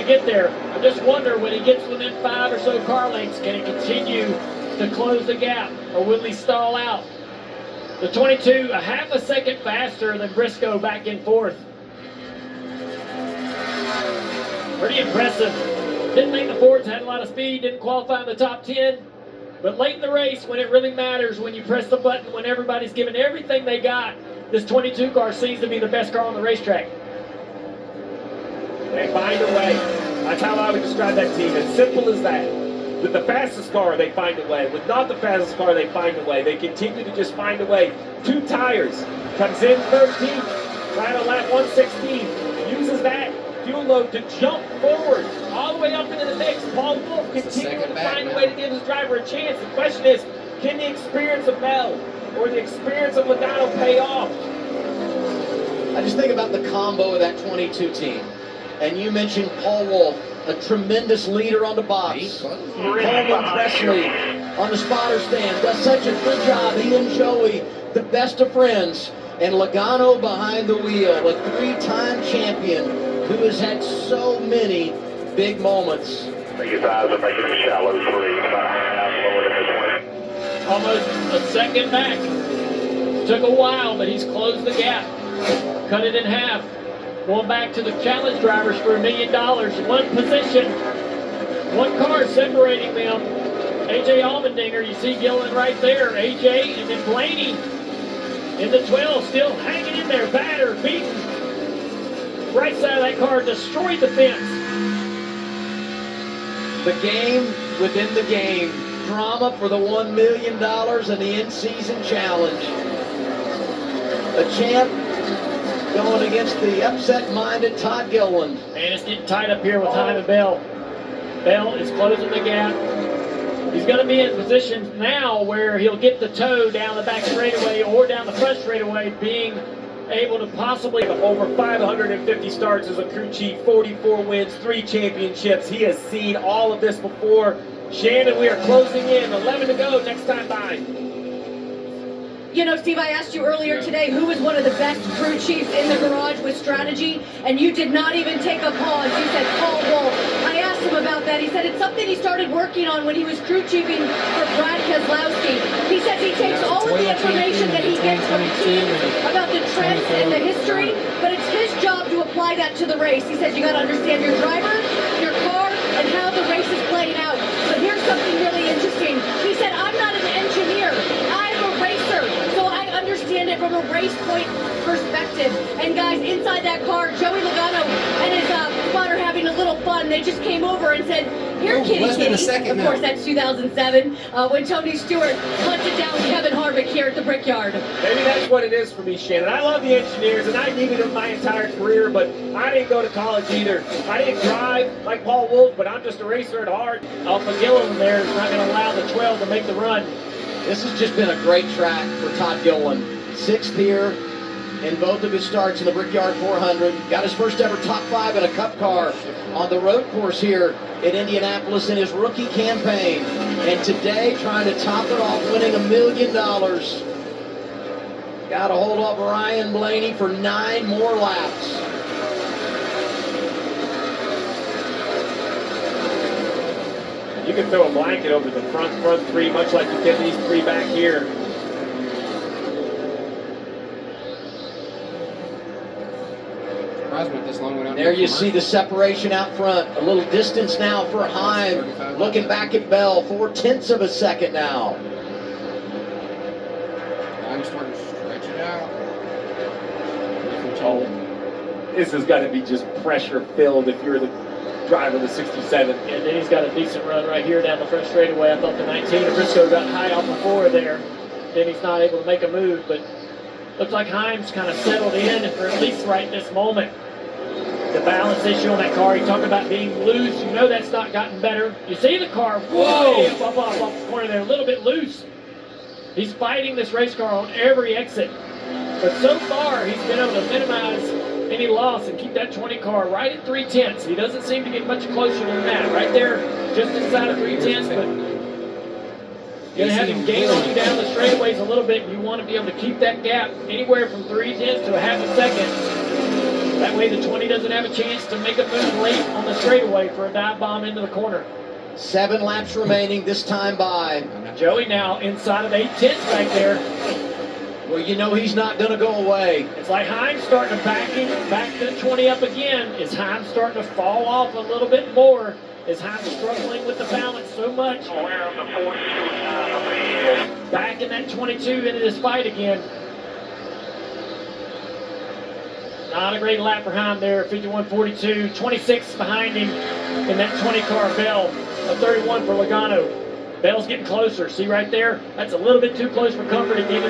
get there. I just wonder when he gets within 5 or so car lengths, can he continue to close the gap, or will he stall out? The 22, a half a second faster than Briscoe back and forth. Pretty impressive. Didn't think the Fords had a lot of speed, didn't qualify in the top 10. But late in the race, when it really matters, when you press the button, when everybody's giving everything they got, this 22 car seems to be the best car on the racetrack. They find a way. That's how I would describe that team. As simple as that. With the fastest car, they find a way. With not the fastest car, they find a way. They continue to just find a way. 2 tires. Comes in 13th. Right on lap 116. Uses that fuel load to jump forward all the way up into the mix. Paul Wolf continuing to find a way to give his driver a chance. The question is, can the experience of Bell or the experience of Logano pay off? I just think about the combo of that 22 team. And you mentioned Paul Wolf, a tremendous leader on the box. Coleman Presley on the spotter stand does such a good job. He and Joey, the best of friends. And Logano behind the wheel, a 3-time champion who has had so many big moments. Make his eyes are making him shallow 3, 5.5, lower than his win. Almost a second back. Took a while, but he's closed the gap. Cut it in half. Going back to the challenge drivers for $1 million. One position, one car separating them. AJ Allmendinger, you see Gillen right there. AJ and then Blaney in the 12, still hanging in there, battered, beaten. Right side of that car destroyed the fence. The game within the game. Drama for the $1 million and the in-season challenge. A champ going against the upset-minded Todd Gilliland. And it's getting tight up here with Hyman Bell. Bell is closing the gap. He's going to be in position now where he'll get the toe down the back straightaway or down the front straightaway, being able to possibly over 550 starts as a crew chief, 44 wins, 3 championships. He has seen all of this before. Shannon, we are closing in. 11 to go. Next time by. You know, Steve, I asked you earlier today who was one of the best crew chiefs in the garage with strategy, and you did not even take a pause. You said Paul Wolf. I asked him about that. He said it's something he started working on when he was crew chiefing for Brad Keselowski. He says he takes all of the information that he gets from teams about the trends and the history, but it's his job to apply that to the race. He says you got to understand your driver, your car, and how the race is playing out. But here's something really interesting. He said, I'm not an engineer. I'm a racer. So I understand it from a race point perspective. And guys, inside that car, Joey Logano and his spotter having a little fun. They just came over and said, here, kitty. Of course, that's 2007 when Tony Stewart hunted down Kevin Harvick here at the Brickyard. Maybe that's what it is for me, Shannon. I love the engineers, and I needed them my entire career, but I didn't go to college either. I didn't drive like Paul Wolf, but I'm just a racer at heart. Alpha Gillen there is not going to allow the 12 to make the run. This has just been a great track for Todd Gilliland. 6th here in both of his starts in the Brickyard 400. Got his first ever top 5 in a Cup car on the road course here in Indianapolis in his rookie campaign. And today, trying to top it off, winning $1 million. Got a hold of Ryan Blaney for 9 more laps. You can throw a blanket over the front 3, much like you did these 3 back here. There you see the separation out front. A little distance now for Heim. Looking back at Bell, 0.4 of a second now. I'm starting to stretch it out. Oh, this has got to be just pressure filled if you're the driver of the 67. And then he's got a decent run right here down the front straightaway. I thought the 19 of Briscoe got high off the 4 there. Then he's not able to make a move, but looks like Heim's kind of settled in, or at least right this moment. The balance issue on that car, you talk about being loose, you know that's not gotten better. You see the car, whoa, up off the corner there, a little bit loose. He's fighting this race car on every exit. But so far, he's been able to minimize any loss and keep that 20 car right at 3/10. He doesn't seem to get much closer than that. Right there, just inside of 3/10, but you're going to have him gain on you down the straightaways a little bit. You want to be able to keep that gap anywhere from 3/10 to a half a second. That way the 20 doesn't have a chance to make a move late on the straightaway for a dive bomb into the corner. 7 laps remaining, this time by. Joey now inside of 8/10 back there. Well, you know he's not going to go away. It's like Himes starting to back the 20 up again. Is Himes starting to fall off a little bit more? Is Himes struggling with the balance so much? Back in that 22 into this fight again. Not a great lap for Himes there, 51.42. 26 behind him in that 20 car. Bell, a 31 for Logano. Bell's getting closer. See right there? That's a little bit too close for comfort at the end of